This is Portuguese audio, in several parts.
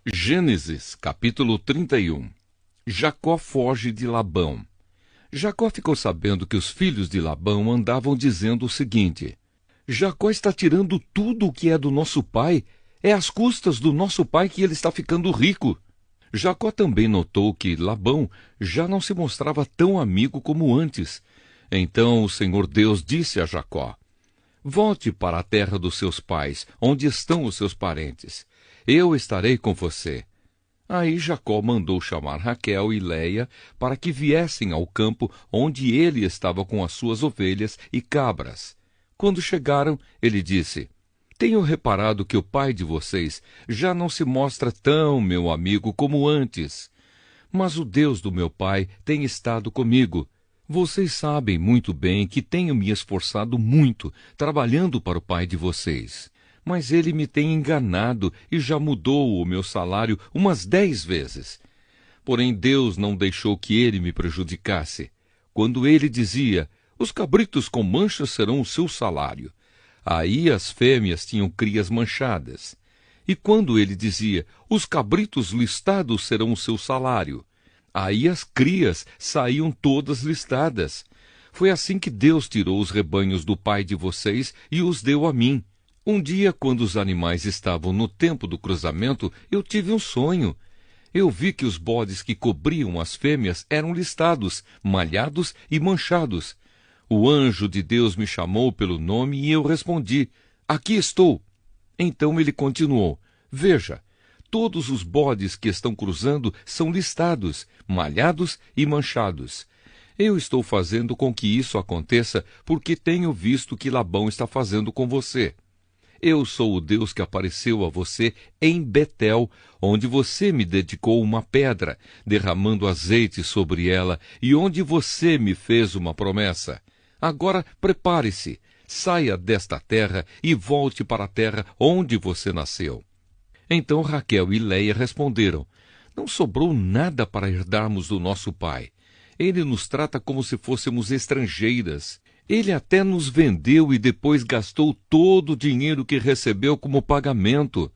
Gênesis, capítulo 31. Jacó foge de Labão. Jacó ficou sabendo que os filhos de Labão andavam dizendo o seguinte: Jacó está tirando tudo o que é do nosso pai. É às custas do nosso pai que ele está ficando rico. Jacó também notou que Labão já não se mostrava tão amigo como antes. Então o Senhor Deus disse a Jacó: Volte para a terra dos seus pais, onde estão os seus parentes. Eu estarei com você. Aí Jacó mandou chamar Raquel e Léia para que viessem ao campo onde ele estava com as suas ovelhas e cabras. Quando chegaram, ele disse: Tenho reparado que o pai de vocês já não se mostra tão meu amigo como antes. Mas o Deus do meu pai tem estado comigo. Vocês sabem muito bem que tenho me esforçado muito, trabalhando para o pai de vocês. Mas ele me tem enganado e já mudou o meu salário umas 10 vezes. Porém, Deus não deixou que ele me prejudicasse. Quando ele dizia: Os cabritos com manchas serão o seu salário, aí as fêmeas tinham crias manchadas. E quando ele dizia: Os cabritos listados serão o seu salário, aí as crias saíam todas listadas. Foi assim que Deus tirou os rebanhos do pai de vocês e os deu a mim. Um dia, quando os animais estavam no tempo do cruzamento, eu tive um sonho. Eu vi que os bodes que cobriam as fêmeas eram listados, malhados e manchados. O anjo de Deus me chamou pelo nome e eu respondi: Aqui estou. Então ele continuou: Veja, todos os bodes que estão cruzando são listados, malhados e manchados. Eu estou fazendo com que isso aconteça porque tenho visto que Labão está fazendo com você. Eu sou o Deus que apareceu a você em Betel, onde você me dedicou uma pedra, derramando azeite sobre ela, e onde você me fez uma promessa. Agora prepare-se, saia desta terra e volte para a terra onde você nasceu. Então Raquel e Léia responderam: Não sobrou nada para herdarmos do nosso pai. Ele nos trata como se fôssemos estrangeiras. Ele até nos vendeu e depois gastou todo o dinheiro que recebeu como pagamento.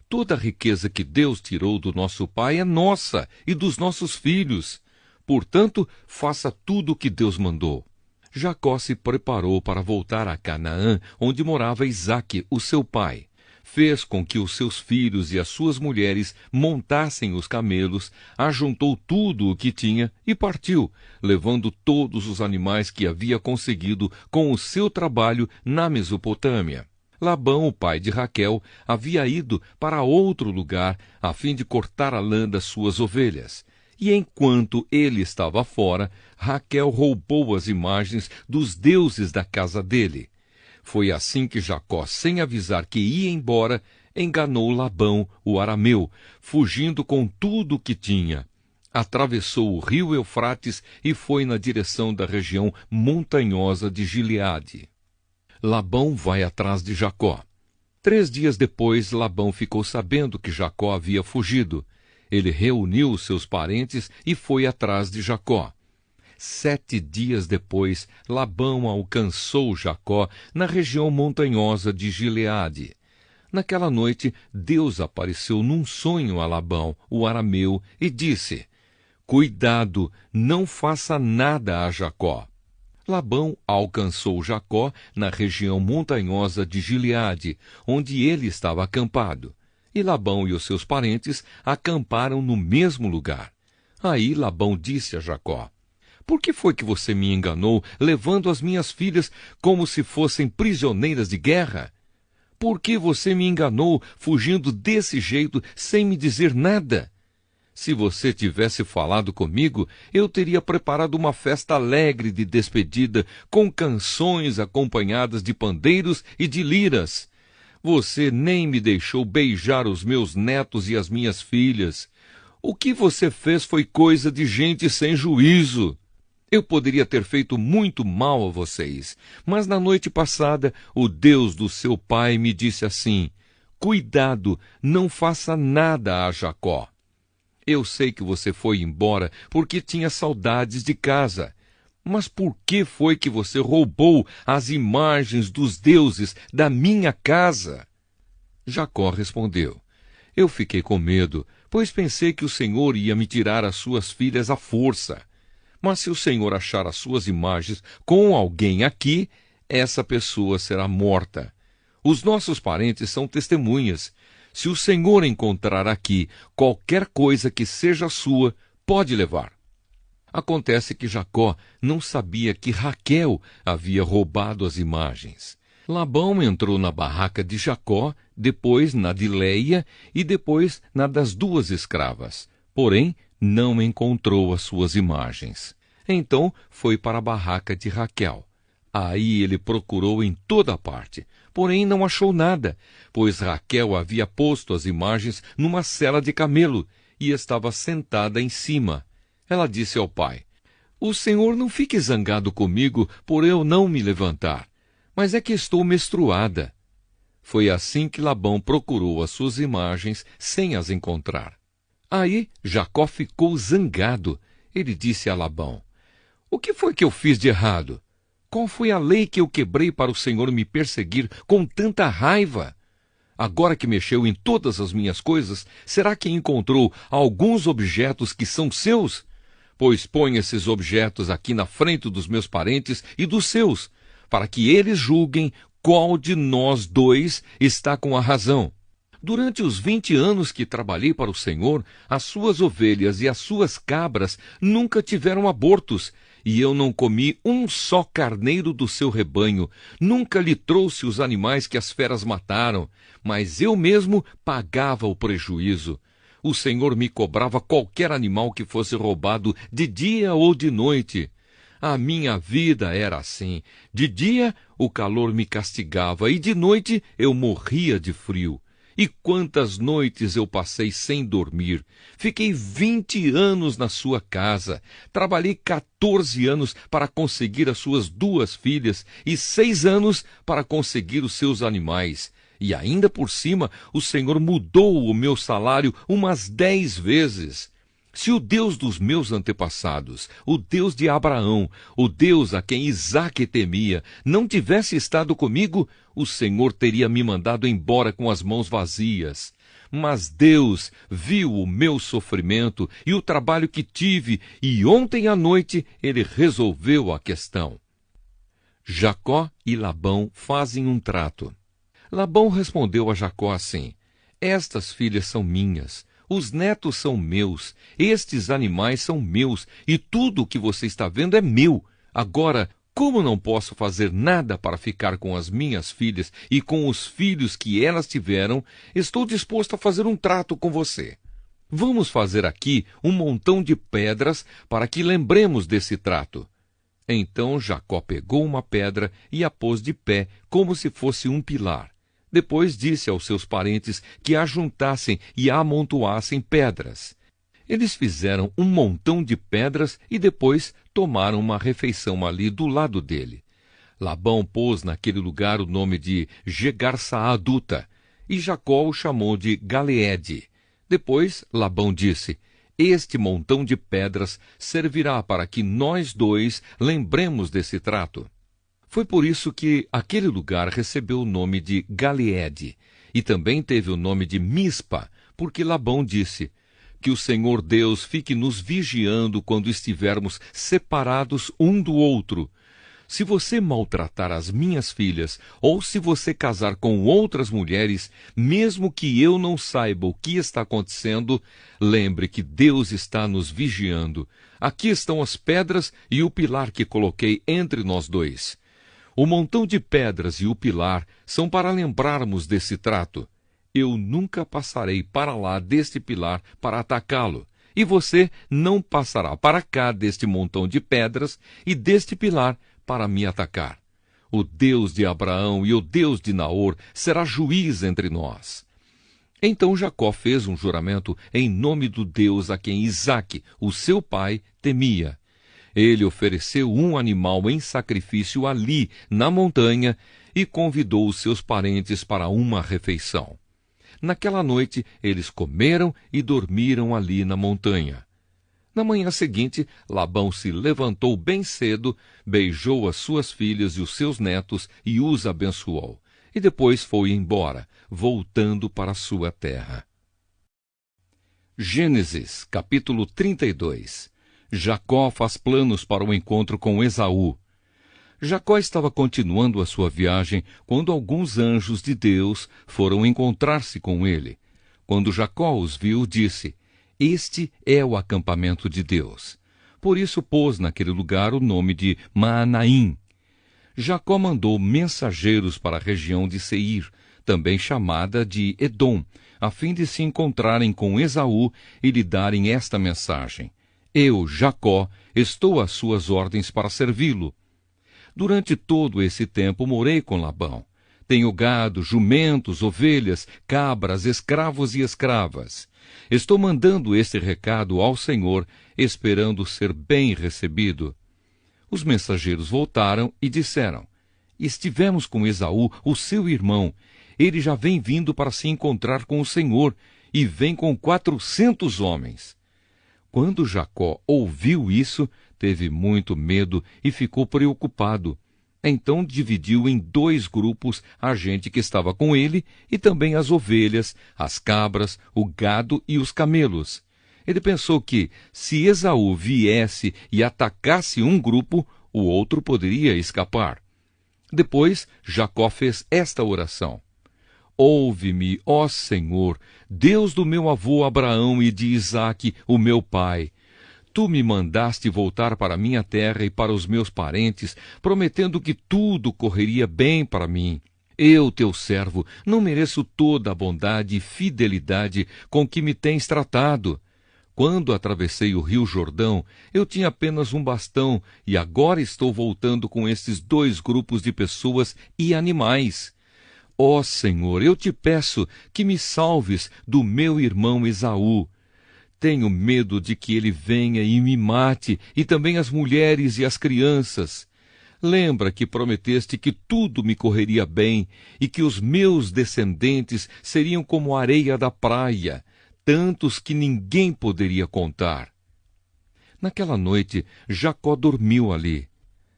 Toda a riqueza que Deus tirou do nosso pai é nossa e dos nossos filhos. Portanto, faça tudo o que Deus mandou. Jacó se preparou para voltar a Canaã, onde morava Isaque, o seu pai. Fez com que os seus filhos e as suas mulheres montassem os camelos, ajuntou tudo o que tinha e partiu, levando todos os animais que havia conseguido com o seu trabalho na Mesopotâmia. Labão, o pai de Raquel, havia ido para outro lugar a fim de cortar a lã das suas ovelhas. E enquanto ele estava fora, Raquel roubou as imagens dos deuses da casa dele. Foi assim que Jacó, sem avisar que ia embora, enganou Labão, o arameu, fugindo com tudo o que tinha. Atravessou o rio Eufrates e foi na direção da região montanhosa de Gileade. Labão vai atrás de Jacó. 3 dias depois, Labão ficou sabendo que Jacó havia fugido. Ele reuniu os seus parentes e foi atrás de Jacó. 7 dias depois, Labão alcançou Jacó na região montanhosa de Gileade. Naquela noite, Deus apareceu num sonho a Labão, o arameu, e disse: Cuidado, não faça nada a Jacó. Labão alcançou Jacó na região montanhosa de Gileade, onde ele estava acampado. E Labão e os seus parentes acamparam no mesmo lugar. Aí Labão disse a Jacó: Por que foi que você me enganou, levando as minhas filhas como se fossem prisioneiras de guerra? Por que você me enganou, fugindo desse jeito, sem me dizer nada? Se você tivesse falado comigo, eu teria preparado uma festa alegre de despedida, com canções acompanhadas de pandeiros e de liras. Você nem me deixou beijar os meus netos e as minhas filhas. O que você fez foi coisa de gente sem juízo. Eu poderia ter feito muito mal a vocês, mas na noite passada o Deus do seu pai me disse assim: Cuidado, não faça nada a Jacó. Eu sei que você foi embora porque tinha saudades de casa. Mas por que foi que você roubou as imagens dos deuses da minha casa? Jacó respondeu: Eu fiquei com medo, pois pensei que o Senhor ia me tirar as suas filhas à força. Mas se o Senhor achar as suas imagens com alguém aqui, essa pessoa será morta. Os nossos parentes são testemunhas. Se o Senhor encontrar aqui qualquer coisa que seja sua, pode levar. Acontece que Jacó não sabia que Raquel havia roubado as imagens. Labão entrou na barraca de Jacó, depois na de Leia e depois na das duas escravas. Porém, não encontrou as suas imagens. Então foi para a barraca de Raquel. Aí ele procurou em toda parte, porém não achou nada, pois Raquel havia posto as imagens numa sela de camelo e estava sentada em cima. Ela disse ao pai: "O senhor não fique zangado comigo por eu não me levantar, mas é que estou menstruada." Foi assim que Labão procurou as suas imagens sem as encontrar. Aí Jacó ficou zangado. Ele disse a Labão: "O que foi que eu fiz de errado? Qual foi a lei que eu quebrei para o Senhor me perseguir com tanta raiva? Agora que mexeu em todas as minhas coisas, será que encontrou alguns objetos que são seus? Pois põe esses objetos aqui na frente dos meus parentes e dos seus, para que eles julguem qual de nós dois está com a razão. Durante os 20 anos que trabalhei para o Senhor, as suas ovelhas e as suas cabras nunca tiveram abortos, e eu não comi um só carneiro do seu rebanho, nunca lhe trouxe os animais que as feras mataram, mas eu mesmo pagava o prejuízo. O Senhor me cobrava qualquer animal que fosse roubado de dia ou de noite. A minha vida era assim. De dia o calor me castigava e de noite eu morria de frio. E quantas noites eu passei sem dormir. Fiquei 20 anos na sua casa. Trabalhei 14 anos para conseguir as suas 2 filhas e 6 anos para conseguir os seus animais. E ainda por cima, o Senhor mudou o meu salário umas 10 vezes. Se o Deus dos meus antepassados, o Deus de Abraão, o Deus a quem Isaque temia, não tivesse estado comigo, o Senhor teria me mandado embora com as mãos vazias. Mas Deus viu o meu sofrimento e o trabalho que tive, e ontem à noite ele resolveu a questão." Jacó e Labão fazem um trato. Labão respondeu a Jacó assim: "Estas filhas são minhas. Os netos são meus, estes animais são meus, e tudo o que você está vendo é meu. Agora, como não posso fazer nada para ficar com as minhas filhas e com os filhos que elas tiveram, estou disposto a fazer um trato com você. Vamos fazer aqui um montão de pedras para que lembremos desse trato." Então Jacó pegou uma pedra e a pôs de pé, como se fosse um pilar. Depois disse aos seus parentes que ajuntassem e amontoassem pedras. Eles fizeram um montão de pedras e depois tomaram uma refeição ali do lado dele. Labão pôs naquele lugar o nome de Jegar-Saaduta, e Jacó o chamou de Galeede. Depois Labão disse: "Este montão de pedras servirá para que nós dois lembremos desse trato." Foi por isso que aquele lugar recebeu o nome de Galeede, e também teve o nome de Mispa, porque Labão disse: "Que o Senhor Deus fique nos vigiando quando estivermos separados um do outro. Se você maltratar as minhas filhas, ou se você casar com outras mulheres, mesmo que eu não saiba o que está acontecendo, lembre que Deus está nos vigiando. Aqui estão as pedras e o pilar que coloquei entre nós dois. O montão de pedras e o pilar são para lembrarmos desse trato. Eu nunca passarei para lá deste pilar para atacá-lo, e você não passará para cá deste montão de pedras e deste pilar para me atacar. O Deus de Abraão e o Deus de Naor será juiz entre nós." Então Jacó fez um juramento em nome do Deus a quem Isaque, o seu pai, temia. Ele ofereceu um animal em sacrifício ali, na montanha, e convidou os seus parentes para uma refeição. Naquela noite, eles comeram e dormiram ali na montanha. Na manhã seguinte, Labão se levantou bem cedo, beijou as suas filhas e os seus netos e os abençoou. E depois foi embora, voltando para sua terra. Gênesis, capítulo 32. Jacó faz planos para o encontro com Esaú. Jacó estava continuando a sua viagem quando alguns anjos de Deus foram encontrar-se com ele. Quando Jacó os viu, disse: "Este é o acampamento de Deus." Por isso pôs naquele lugar o nome de Maanaim. Jacó mandou mensageiros para a região de Seir, também chamada de Edom, a fim de se encontrarem com Esaú e lhe darem esta mensagem: "Eu, Jacó, estou às suas ordens para servi-lo. Durante todo esse tempo morei com Labão. Tenho gado, jumentos, ovelhas, cabras, escravos e escravas. Estou mandando este recado ao Senhor, esperando ser bem recebido." Os mensageiros voltaram e disseram: "Estivemos com Esaú, o seu irmão. Ele já vem vindo para se encontrar com o Senhor, e vem com 400 homens." Quando Jacó ouviu isso, teve muito medo e ficou preocupado. Então dividiu em 2 grupos a gente que estava com ele e também as ovelhas, as cabras, o gado e os camelos. Ele pensou que, se Esaú viesse e atacasse um grupo, o outro poderia escapar. Depois, Jacó fez esta oração: "Ouve-me, ó Senhor, Deus do meu avô Abraão e de Isaque, o meu pai. Tu me mandaste voltar para minha terra e para os meus parentes, prometendo que tudo correria bem para mim. Eu, teu servo, não mereço toda a bondade e fidelidade com que me tens tratado. Quando atravessei o rio Jordão, eu tinha apenas um bastão, e agora estou voltando com estes 2 grupos de pessoas e animais. Ó Senhor, eu te peço que me salves do meu irmão Esaú. Tenho medo de que ele venha e me mate, e também as mulheres e as crianças. Lembra que prometeste que tudo me correria bem, e que os meus descendentes seriam como a areia da praia, tantos que ninguém poderia contar." Naquela noite, Jacó dormiu ali.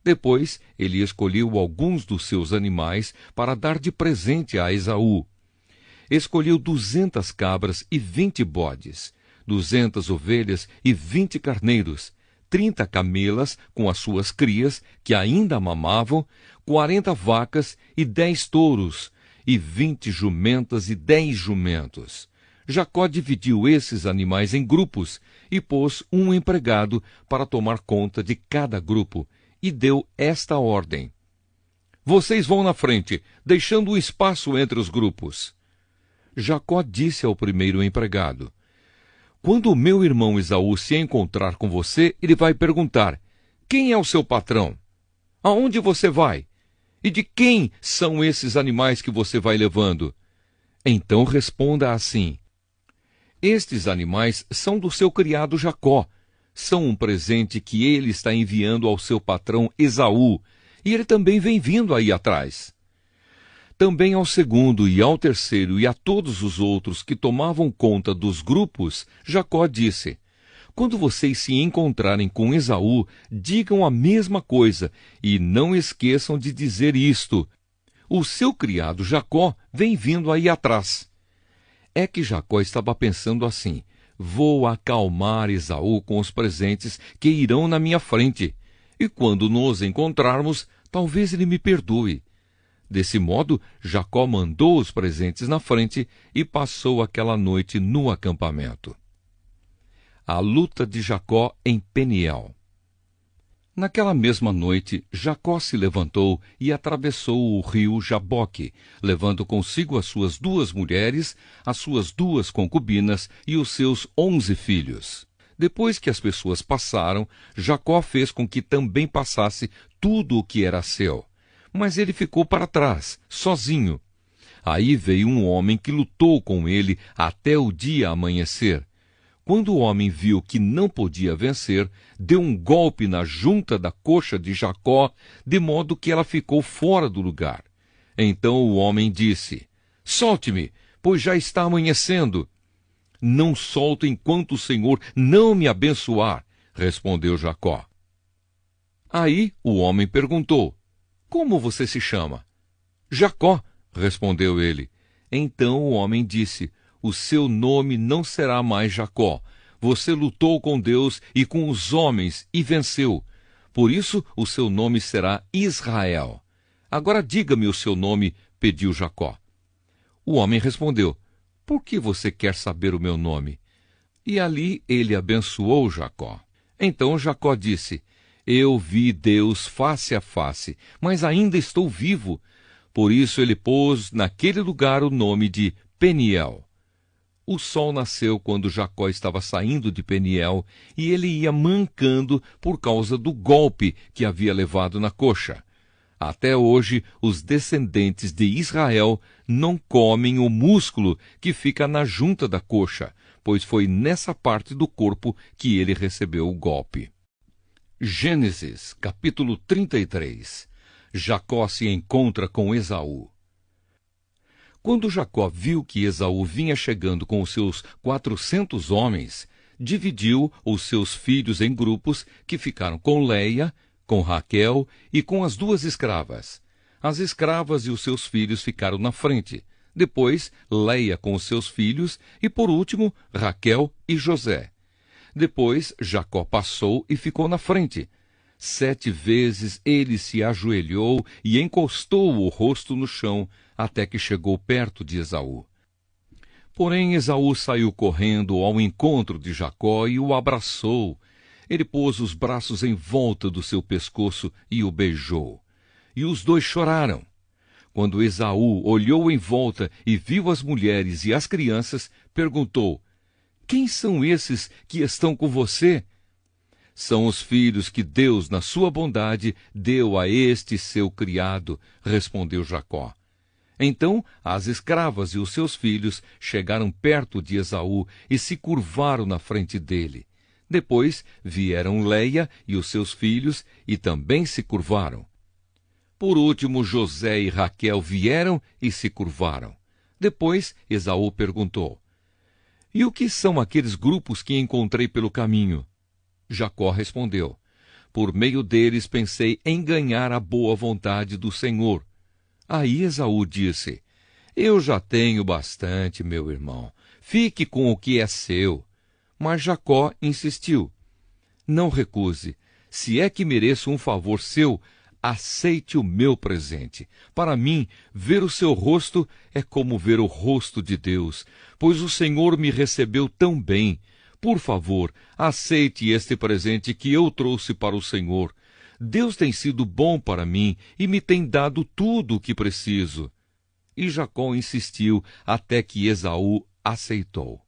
Depois, ele escolheu alguns dos seus animais para dar de presente a Esaú. Escolheu 200 cabras e 20 bodes, 200 ovelhas e 20 carneiros, 30 camelas com as suas crias, que ainda mamavam, 40 vacas e 10 touros, e 20 jumentas e 10 jumentos. Jacó dividiu esses animais em grupos e pôs um empregado para tomar conta de cada grupo, e deu esta ordem: "Vocês vão na frente, deixando espaço entre os grupos." Jacó disse ao primeiro empregado: "Quando o meu irmão Esaú se encontrar com você, ele vai perguntar: 'Quem é o seu patrão? Aonde você vai? E de quem são esses animais que você vai levando?' Então responda assim: 'Estes animais são do seu criado Jacó. São um presente que ele está enviando ao seu patrão Esaú, e ele também vem vindo aí atrás.'" Também ao segundo e ao terceiro e a todos os outros que tomavam conta dos grupos, Jacó disse: "Quando vocês se encontrarem com Esaú, digam a mesma coisa, e não esqueçam de dizer isto: 'O seu criado Jacó vem vindo aí atrás.'" É que Jacó estava pensando assim: "Vou acalmar Esaú com os presentes que irão na minha frente, e quando nos encontrarmos, talvez ele me perdoe." Desse modo, Jacó mandou os presentes na frente e passou aquela noite no acampamento. A luta de Jacó em Peniel. Naquela mesma noite, Jacó se levantou e atravessou o rio Jaboque, levando consigo as suas 2 mulheres, as suas 2 concubinas e os seus 11 filhos. Depois que as pessoas passaram, Jacó fez com que também passasse tudo o que era seu. Mas ele ficou para trás, sozinho. Aí veio um homem que lutou com ele até o dia amanhecer. Quando o homem viu que não podia vencer, deu um golpe na junta da coxa de Jacó, de modo que ela ficou fora do lugar. Então o homem disse: "Solte-me, pois já está amanhecendo." "Não solto enquanto o Senhor não me abençoar", respondeu Jacó. Aí o homem perguntou: "Como você se chama?" "Jacó", respondeu ele. Então o homem disse: O seu nome não será mais Jacó. Você lutou com Deus e com os homens e venceu. Por isso, o seu nome será Israel. Agora diga-me o seu nome, pediu Jacó. O homem respondeu: por que você quer saber o meu nome? E ali ele abençoou Jacó. Então Jacó disse: eu vi Deus face a face, mas ainda estou vivo. Por isso ele pôs naquele lugar o nome de Peniel. O sol nasceu quando Jacó estava saindo de Peniel e ele ia mancando por causa do golpe que havia levado na coxa. Até hoje, os descendentes de Israel não comem o músculo que fica na junta da coxa, pois foi nessa parte do corpo que ele recebeu o golpe. Gênesis, capítulo 33. Jacó se encontra com Esaú. Quando Jacó viu que Esaú vinha chegando com os seus 400 homens, dividiu os seus filhos em grupos que ficaram com Leia, com Raquel e com as 2 escravas. As escravas e os seus filhos ficaram na frente, depois Leia com os seus filhos e, por último, Raquel e José. Depois Jacó passou e ficou na frente. 7 vezes ele se ajoelhou e encostou o rosto no chão, até que chegou perto de Esaú. Porém Esaú saiu correndo ao encontro de Jacó e o abraçou. Ele pôs os braços em volta do seu pescoço e o beijou. E os 2 choraram. Quando Esaú olhou em volta e viu as mulheres e as crianças, perguntou: quem são esses que estão com você? São os filhos que Deus, na sua bondade, deu a este seu criado, respondeu Jacó. Então as escravas e os seus filhos chegaram perto de Esaú e se curvaram na frente dele. Depois vieram Leia e os seus filhos e também se curvaram. Por último, José e Raquel vieram e se curvaram. Depois Esaú perguntou: e o que são aqueles grupos que encontrei pelo caminho? Jacó respondeu: por meio deles pensei em ganhar a boa vontade do Senhor. Aí Esaú disse: eu já tenho bastante, meu irmão. Fique com o que é seu. Mas Jacó insistiu: não recuse. Se é que mereço um favor seu, aceite o meu presente. Para mim, ver o seu rosto é como ver o rosto de Deus, pois o Senhor me recebeu tão bem. Por favor, aceite este presente que eu trouxe para o Senhor. Deus tem sido bom para mim e me tem dado tudo o que preciso. E Jacó insistiu até que Esaú aceitou.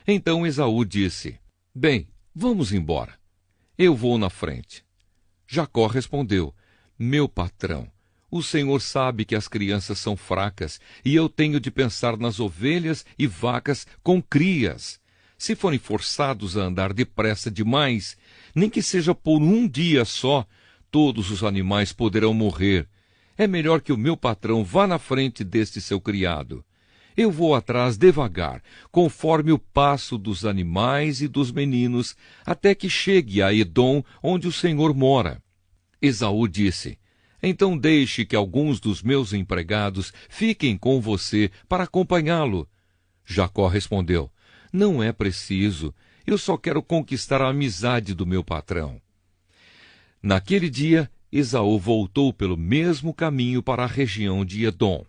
Então Esaú disse: bem, vamos embora. Eu vou na frente. Jacó respondeu: meu patrão, o Senhor sabe que as crianças são fracas e eu tenho de pensar nas ovelhas e vacas com crias. Se forem forçados a andar depressa demais, nem que seja por um dia só, todos os animais poderão morrer. É melhor que o meu patrão vá na frente deste seu criado. Eu vou atrás devagar, conforme o passo dos animais e dos meninos, até que chegue a Edom, onde o Senhor mora. Esaú disse: então deixe que alguns dos meus empregados fiquem com você para acompanhá-lo. Jacó respondeu: não é preciso, eu só quero conquistar a amizade do meu patrão. Naquele dia, Esaú voltou pelo mesmo caminho para a região de Edom.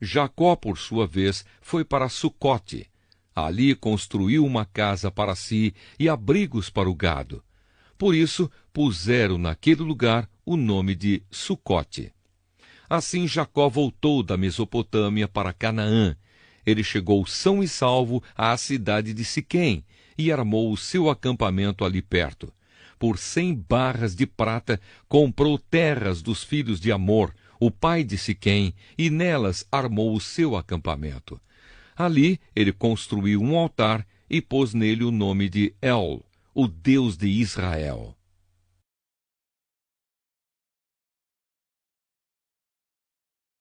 Jacó, por sua vez, foi para Sucote. Ali construiu uma casa para si e abrigos para o gado. Por isso, puseram naquele lugar o nome de Sucote. Assim Jacó voltou da Mesopotâmia para Canaã. Ele chegou são e salvo à cidade de Siquém e armou o seu acampamento ali perto. Por 100 barras de prata comprou terras dos filhos de Amor, o pai de Siquém, e nelas armou o seu acampamento. Ali ele construiu um altar e pôs nele o nome de El, o Deus de Israel.